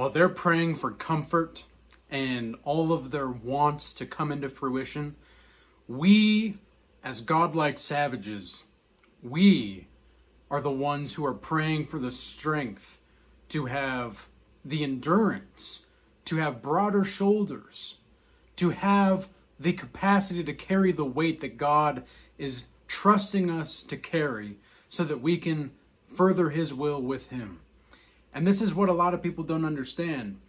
while they're praying for comfort and all of their wants to come into fruition, we, as godlike savages, we are the ones who are praying for the strength to have the endurance, to have broader shoulders, to have the capacity to carry the weight that God is trusting us to carry so that we can further His will with Him. And this is what a lot of people don't understand.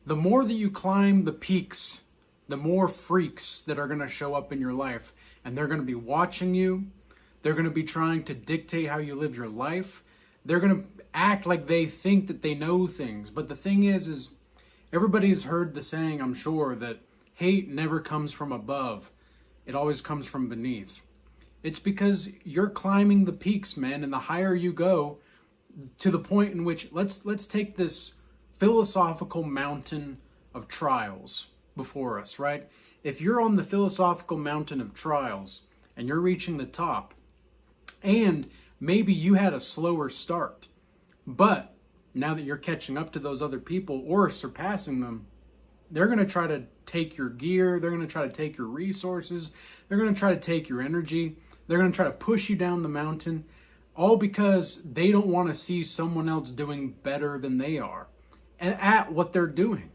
The more that you climb the peaks, the more freaks that are going to show up in your life. And they're going to be watching you. They're going to be trying to dictate how you live your life. They're going to act like they think that they know things. But the thing is everybody has heard the saying, I'm sure, that hate never comes from above. It always comes from beneath. It's because you're climbing the peaks, man. And the higher you go, to the point in which, let's take this philosophical mountain of trials before us, right? If you're on the philosophical mountain of trials and you're reaching the top, and maybe you had a slower start, but now that you're catching up to those other people or surpassing them, they're going to try to take your gear, they're going to try to take your resources, they're going to try to take your energy, they're going to try to push you down the mountain, all because they don't want to see someone else doing better than they are and at what they're doing.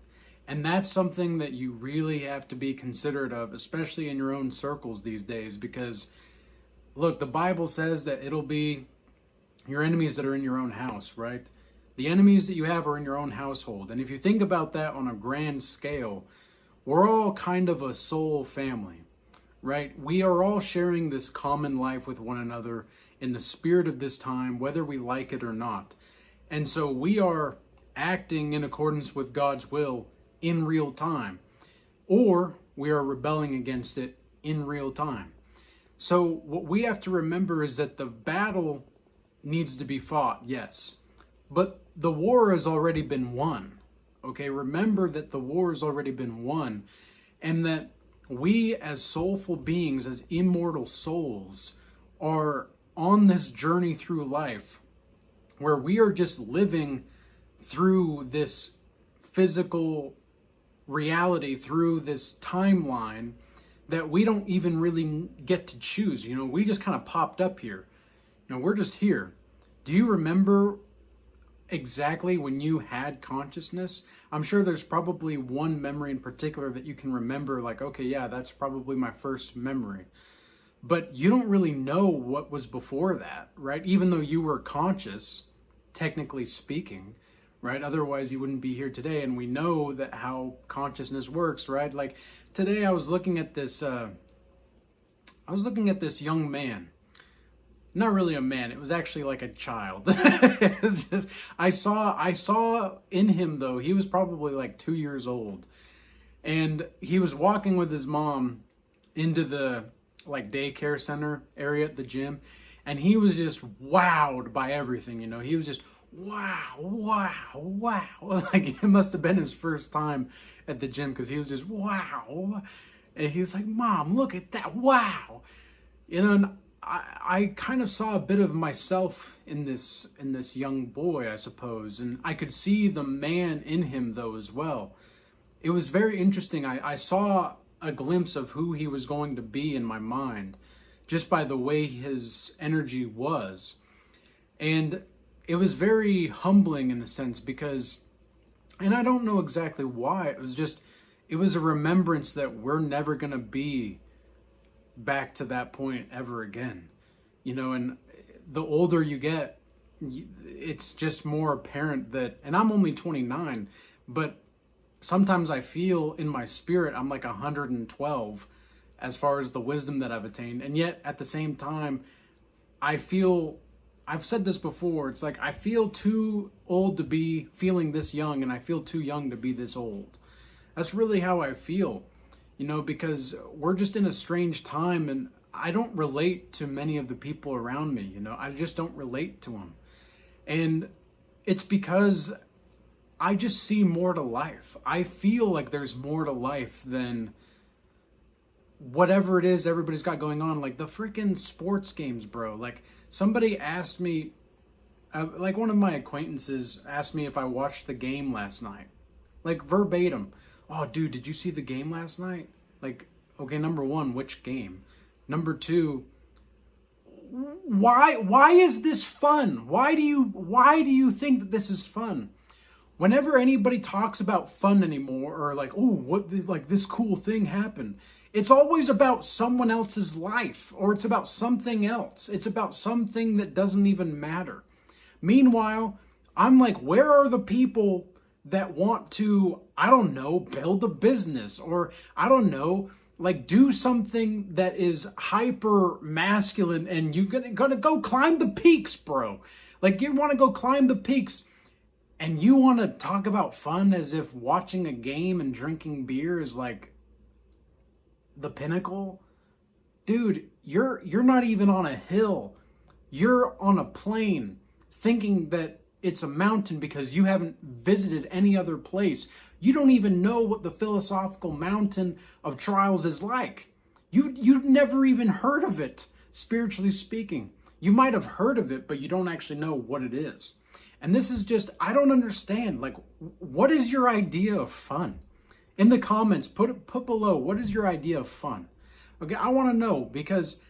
And that's something that you really have to be considerate of, especially in your own circles these days, because look, the Bible says that it'll be your enemies that are in your own house, right? The enemies that you have are in your own household. And if you think about that on a grand scale, we're all kind of a soul family, right? We are all sharing this common life with one another in the spirit of this time, whether we like it or not. And so we are acting in accordance with God's will in real time, or we are rebelling against it in real time. So what we have to remember is that the battle needs to be fought, yes, but the war has already been won. Okay, remember that the war has already been won, and that we as soulful beings, as immortal souls, are on this journey through life where we are just living through this physical reality, through this timeline that we don't even really get to choose. You know, we just kind of popped up here. You know, we're just here. Do you remember exactly when you had consciousness? I'm sure there's probably one memory in particular that you can remember, like, okay, yeah, that's probably my first memory. But you don't really know what was before that, right? Even though you were conscious, technically speaking, right? Otherwise you wouldn't be here today. And we know that how consciousness works, right? Like today I was looking at this young man. Not really a man, it was actually like a child. It's just, I saw in him though, he was probably like 2 years old. And he was walking with his mom into the like daycare center area at the gym, and he was just wowed by everything. You know, he was just wow. Like it must have been his first time at the gym, because he was just wow. And he was like, Mom, look at that, wow. You know, and I kind of saw a bit of myself in this young boy, I suppose, and I could see the man in him though as well. It was very interesting. I saw a glimpse of who he was going to be in my mind just by the way his energy was. And it was very humbling in a sense, because, and I don't know exactly why, it was a remembrance that we're never going to be back to that point ever again. You know, and the older you get, it's just more apparent that, and I'm only 29, but sometimes I feel in my spirit I'm like 112 as far as the wisdom that I've attained. And yet at the same time, I feel, I've said this before, it's like I feel too old to be feeling this young, and I feel too young to be this old. That's really how I feel, you know, because we're just in a strange time, and I don't relate to many of the people around me, you know, I just don't relate to them. And it's because I just see more to life. I feel like there's more to life than whatever it is everybody's got going on. Like the freaking sports games, bro. Like somebody asked me, like one of my acquaintances asked me if I watched the game last night. Like verbatim. Oh, dude, did you see the game last night? Like, okay, number one, which game? Number two, why is this fun? Why do you think that this is fun? Whenever anybody talks about fun anymore, or like, oh, like this cool thing happened, it's always about someone else's life, or it's about something else. It's about something that doesn't even matter. Meanwhile, I'm like, where are the people that want to, I don't know, build a business, or I don't know, like do something that is hyper masculine, and you're gonna go climb the peaks, bro. Like you want to go climb the peaks, and you want to talk about fun as if watching a game and drinking beer is like the pinnacle. Dude, you're not even on a hill. You're on a plain thinking that it's a mountain because you haven't visited any other place. You don't even know what the philosophical mountain of trials is like. You've never even heard of it, spiritually speaking. You might have heard of it, but you don't actually know what it is. And this is just, I don't understand. Like, what is your idea of fun? In the comments, put below, what is your idea of fun? Okay, I want to know, because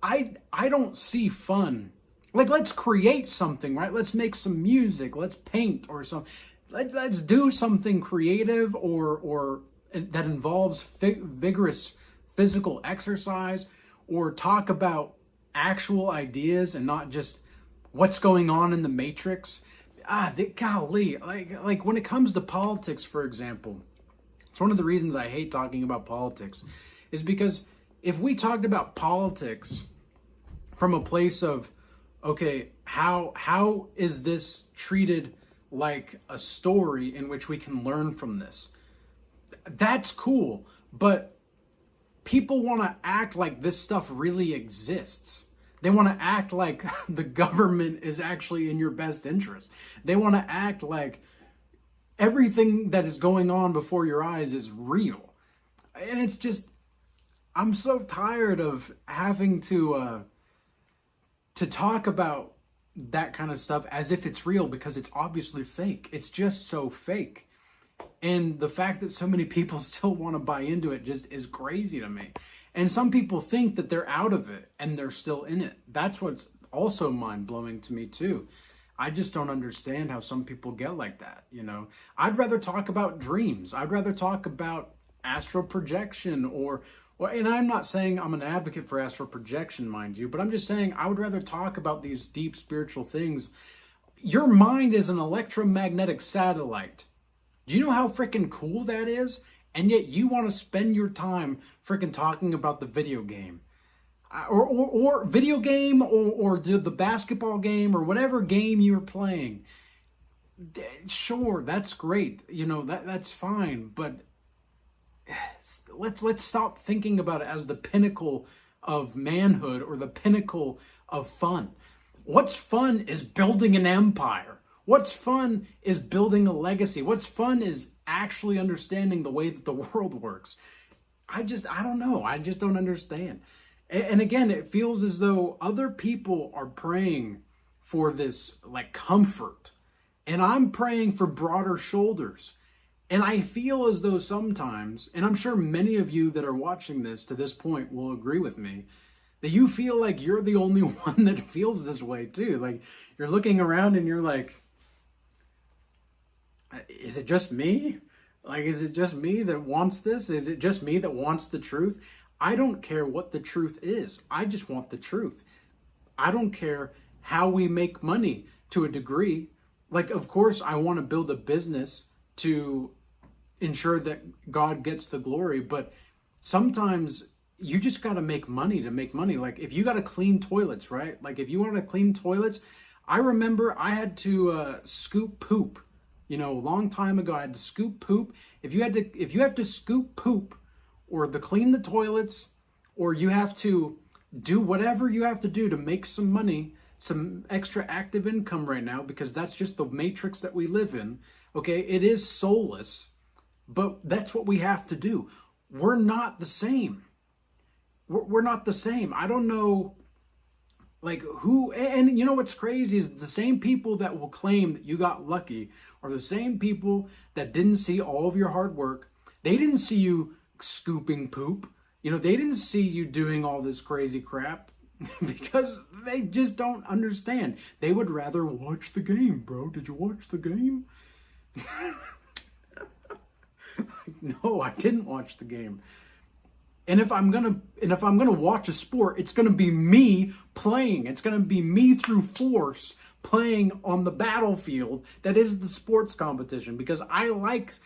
I don't see fun. Like, let's create something, right? Let's make some music. Let's paint or something. Let's do something creative or that involves vigorous physical exercise, or talk about actual ideas and not just what's going on in the matrix. Golly, like when it comes to politics, for example, it's one of the reasons I hate talking about politics, is because if we talked about politics from a place of, okay, how is this treated like a story in which we can learn from this? That's cool, but people want to act like this stuff really exists. They want to act like the government is actually in your best interest. They want to act like everything that is going on before your eyes is real. And it's just, I'm so tired of having to talk about that kind of stuff as if it's real, because it's obviously fake. It's just so fake. And the fact that so many people still want to buy into it just is crazy to me. And some people think that they're out of it and they're still in it. That's what's also mind-blowing to me too. I just don't understand how some people get like that, you know. I'd rather talk about dreams. I'd rather talk about astral projection and I'm not saying I'm an advocate for astral projection, mind you, but I'm just saying I would rather talk about these deep spiritual things. Your mind is an electromagnetic satellite. Do you know how freaking cool that is? And yet you want to spend your time freaking talking about the video game. Or video game, or the basketball game, or whatever game you're playing. Sure, that's great. You know, that's fine. But let's stop thinking about it as the pinnacle of manhood or the pinnacle of fun. What's fun is building an empire. What's fun is building a legacy. What's fun is actually understanding the way that the world works. I don't know. I just don't understand. And again, it feels as though other people are praying for this like comfort, and I'm praying for broader shoulders. And I feel as though sometimes, and I'm sure many of you that are watching this to this point will agree with me, that you feel like you're the only one that feels this way too. Like you're looking around and you're like, is it just me? Like, is it just me that wants this? Is it just me that wants the truth? I don't care what the truth is. I just want the truth. I don't care how we make money to a degree. Like, of course, I want to build a business to ensure that God gets the glory. But sometimes you just got to make money to make money. Like, if you got to clean toilets, right? Like, if you want to clean toilets, I remember I had to scoop poop. You know, a long time ago, I had to scoop poop. If you have to scoop poop, or to clean the toilets, or you have to do whatever you have to do to make some money, some extra active income right now, because that's just the matrix that we live in. Okay, it is soulless, but that's what we have to do. We're not the same. We're not the same. I don't know Like who, and you know what's crazy is the same people that will claim that you got lucky are the same people that didn't see all of your hard work. They didn't see you scooping poop. You know, they didn't see you doing all this crazy crap because they just don't understand. They would rather watch the game, bro. Did you watch the game? No, I didn't watch the game. And if I'm gonna watch a sport, it's gonna be me playing. It's gonna be me through force playing on the battlefield that is the sports competition, because I like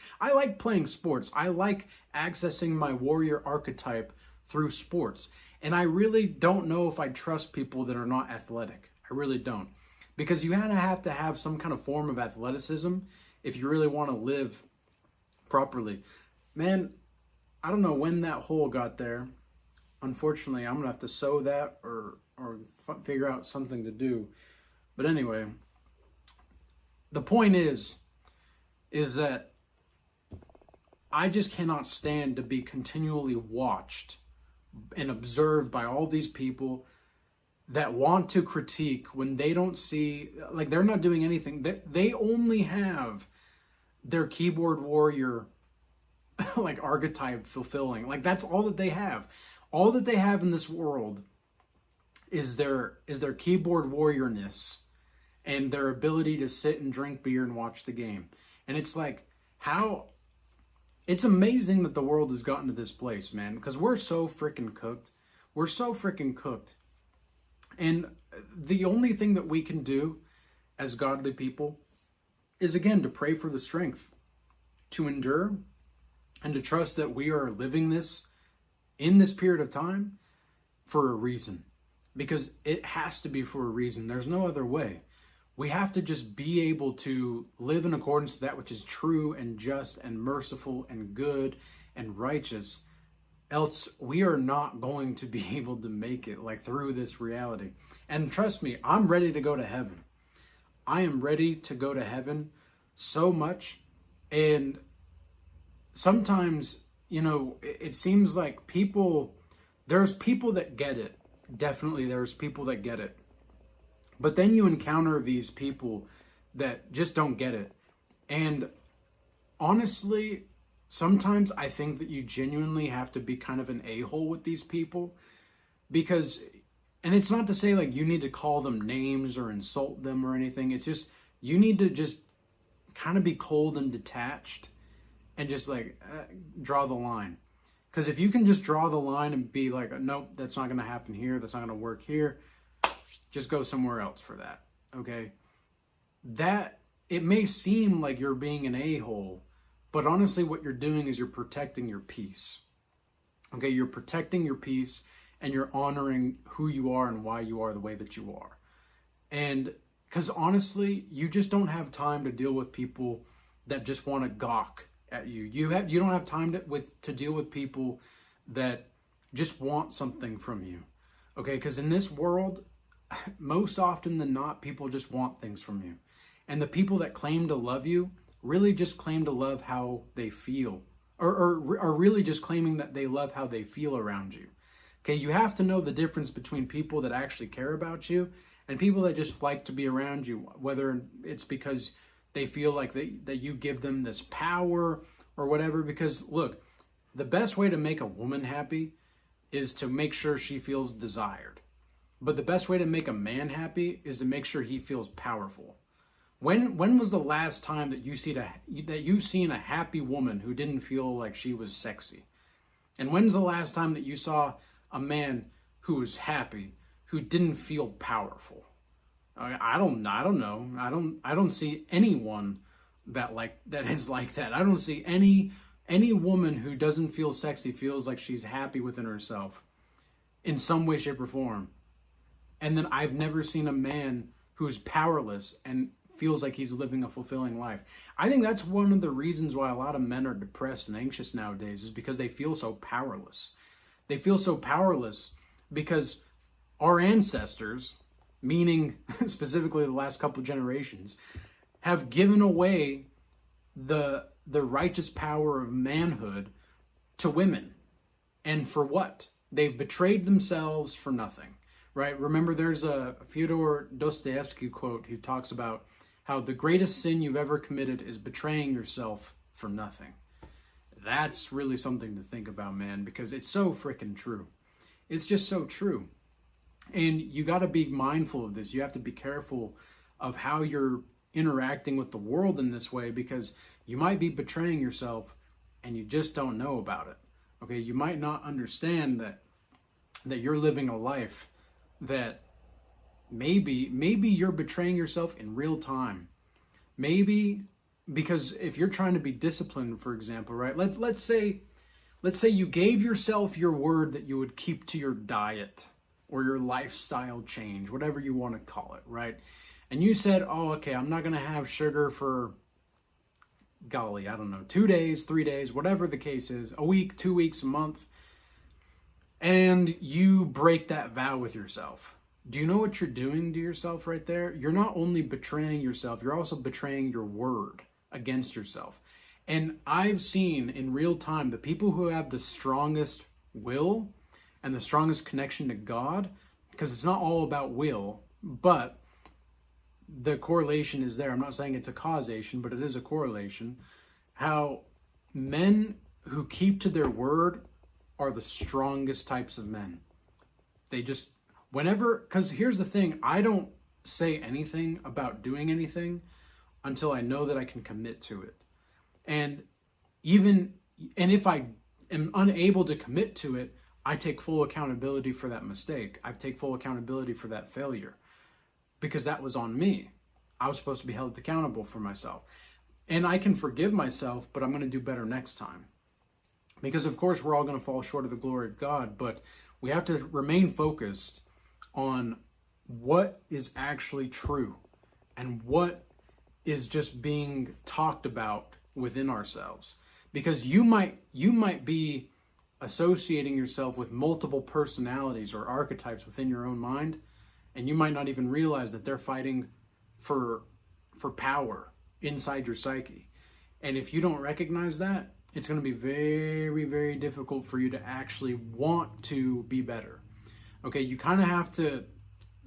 playing sports. I like accessing my warrior archetype through sports. And I really don't know if I trust people that are not athletic. I really don't. Because you have to have some kind of form of athleticism if you really want to live properly. Man, I don't know when that hole got there. Unfortunately, I'm gonna have to sew that or figure out something to do. But anyway, the point is that I just cannot stand to be continually watched and observed by all these people that want to critique when they don't see, like, they're not doing anything. They only have their keyboard warrior like archetype fulfilling. Like, that's all that they have. All that they have in this world is their keyboard warriorness and their ability to sit and drink beer and watch the game. And it's like, it's amazing that the world has gotten to this place, man, because we're so freaking cooked. We're so freaking cooked. And the only thing that we can do as godly people is, again, to pray for the strength to endure and to trust that we are living this in this period of time for a reason. Because it has to be for a reason. There's no other way. We have to just be able to live in accordance to that which is true and just and merciful and good and righteous. Else we are not going to be able to make it, like, through this reality. And trust me, I'm ready to go to heaven. I am ready to go to heaven so much. And sometimes, you know, it seems like there's people that get it. Definitely there's people that get it. But then you encounter these people that just don't get it. And honestly, sometimes I think that you genuinely have to be kind of an a-hole with these people. Because, and it's not to say like you need to call them names or insult them or anything. It's just, you need to just kind of be cold and detached and just like draw the line. Because if you can just draw the line and be like, nope, that's not going to happen here, that's not going to work here, just go somewhere else for that, okay? That, it may seem like you're being an a-hole, but honestly what you're doing is you're protecting your peace, okay? You're protecting your peace and you're honoring who you are and why you are the way that you are. And because honestly, you just don't have time to deal with people that just want to gawk at you. You don't have time to deal with people that just want something from you, okay? Because in this world, most often than not, people just want things from you. And the people that claim to love you really just claim to love how they feel, or are really just claiming that they love how they feel around you. Okay, you have to know the difference between people that actually care about you and people that just like to be around you, whether it's because they feel like that you give them this power or whatever. Because look, the best way to make a woman happy is to make sure she feels desired. But the best way to make a man happy is to make sure he feels powerful. When was the last time that you've seen a happy woman who didn't feel like she was sexy? And when's the last time that you saw a man who was happy who didn't feel powerful? I don't know. I don't see anyone that is like that. I don't see any woman who doesn't feel sexy feels like she's happy within herself in some way, shape, or form. And then I've never seen a man who's powerless and feels like he's living a fulfilling life. I think that's one of the reasons why a lot of men are depressed and anxious nowadays, is because they feel so powerless. They feel so powerless because our ancestors, meaning specifically the last couple of generations, have given away the righteous power of manhood to women. And for what? They've betrayed themselves for nothing. right? Remember, there's a Fyodor Dostoevsky quote who talks about how the greatest sin you've ever committed is betraying yourself for nothing. That's really something to think about, man, because it's so freaking true. It's just so true. And you got to be mindful of this. You have to be careful of how you're interacting with the world in this way, because you might be betraying yourself and you just don't know about it. Okay, you might not understand that you're living a life that maybe you're betraying yourself in real time. Maybe because if you're trying to be disciplined, for example, right? Let's say you gave yourself your word that you would keep to your diet or your lifestyle change, whatever you want to call it, right? And you said, oh, okay, I'm not going to have sugar for, golly, I don't know, 2 days, 3 days, whatever the case is, a week, 2 weeks, a month. And you break that vow with yourself. Do you know what you're doing to yourself right there? You're not only betraying yourself, you're also betraying your word against yourself. And I've seen in real time the people who have the strongest will and the strongest connection to God, because it's not all about will, but the correlation is there. I'm not saying it's a causation, but it is a correlation. How men who keep to their word are the strongest types of men. They just, because here's the thing, I don't say anything about doing anything until I know that I can commit to it. And if I am unable to commit to it, I take full accountability for that mistake. I take full accountability for that failure, because that was on me. I was supposed to be held accountable for myself. And I can forgive myself, but I'm going to do better next time. Because of course we're all going to fall short of the glory of God, but we have to remain focused on what is actually true and what is just being talked about within ourselves. Because you might be associating yourself with multiple personalities or archetypes within your own mind, and you might not even realize that they're fighting for power inside your psyche. And if you don't recognize that, it's going to be very, very difficult for you to actually want to be better. Okay, you kind of have to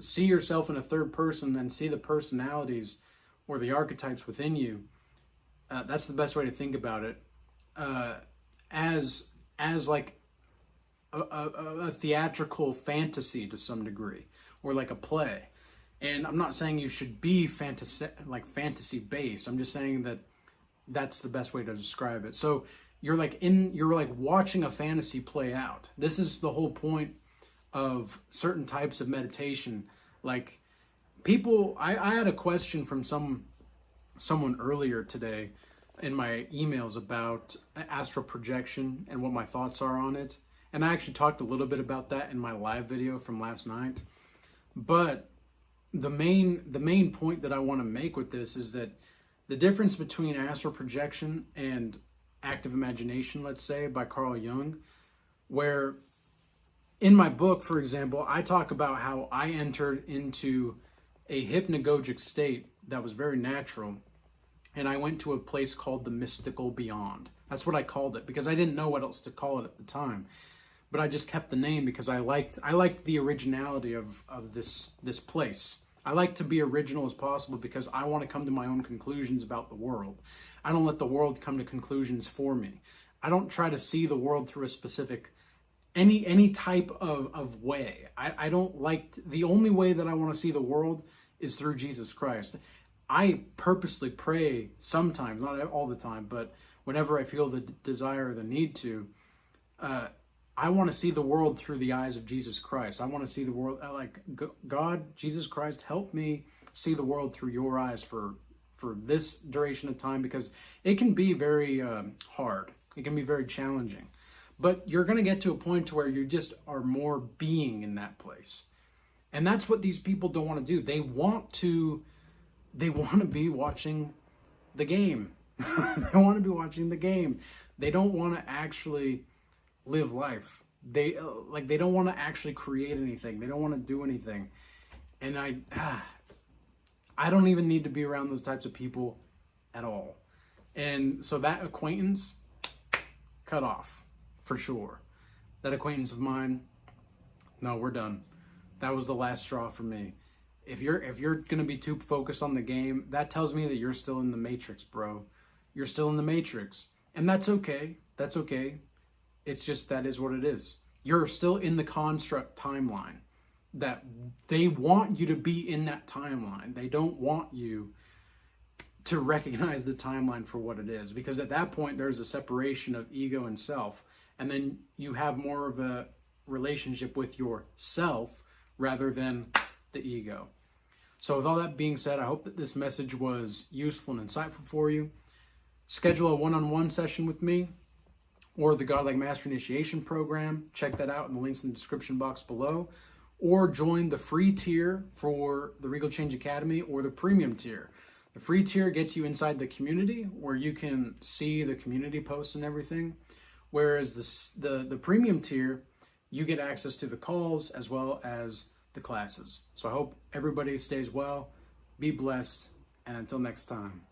see yourself in a third person, then see the personalities or the archetypes within you. That's the best way to think about it. As like a theatrical fantasy to some degree, or like a play. And I'm not saying you should be fantasy based. I'm just saying that that's the best way to describe it. So you're like watching a fantasy play out. This is the whole point of certain types of meditation. Like people, I had a question from someone earlier today in my emails about astral projection and what my thoughts are on it. And I actually talked a little bit about that in my live video from last night. But the main point that I want to make with this is that the difference between astral projection and active imagination, let's say, by Carl Jung, where in my book, for example, I talk about how I entered into a hypnagogic state that was very natural, and I went to a place called the mystical beyond. That's what I called it, because I didn't know what else to call it at the time. But I just kept the name because I liked the originality of this place. I like to be original as possible because I want to come to my own conclusions about the world. I don't let the world come to conclusions for me. I don't try to see the world through a specific, any type of way. I don't like, the only way that I want to see the world is through Jesus Christ. I purposely pray sometimes, not all the time, but whenever I feel the desire or the need to, I want to see the world through the eyes of Jesus Christ. I want to see the world like, God, Jesus Christ, help me see the world through your eyes for this duration of time, because it can be very hard. It can be very challenging. But you're going to get to a point to where you just are more being in that place. And that's what these people don't want to do. They want to be watching the game. They want to be watching the game. They don't want to actually live life. They don't want to actually create anything. They don't want to do anything. And I don't even need to be around those types of people at all. And so that acquaintance, cut off for sure. That acquaintance of mine, no, we're done. That was the last straw for me. If you're gonna be too focused on the game, that tells me that you're still in the matrix, bro. You're still in the matrix. And that's okay. That's okay. It's just that is what it is. You're still in the construct timeline. That they want you to be in that timeline. They don't want you to recognize the timeline for what it is. Because at that point, there's a separation of ego and self. And then you have more of a relationship with yourself rather than the ego. So with all that being said, I hope that this message was useful and insightful for you. Schedule a one-on-one session with me or the Godlike Master Initiation Program. Check that out in the links in the description box below. Or join the free tier for the Regal Change Academy or the premium tier. The free tier gets you inside the community where you can see the community posts and everything. Whereas the premium tier, you get access to the calls as well as the classes. So I hope everybody stays well, be blessed, and until next time.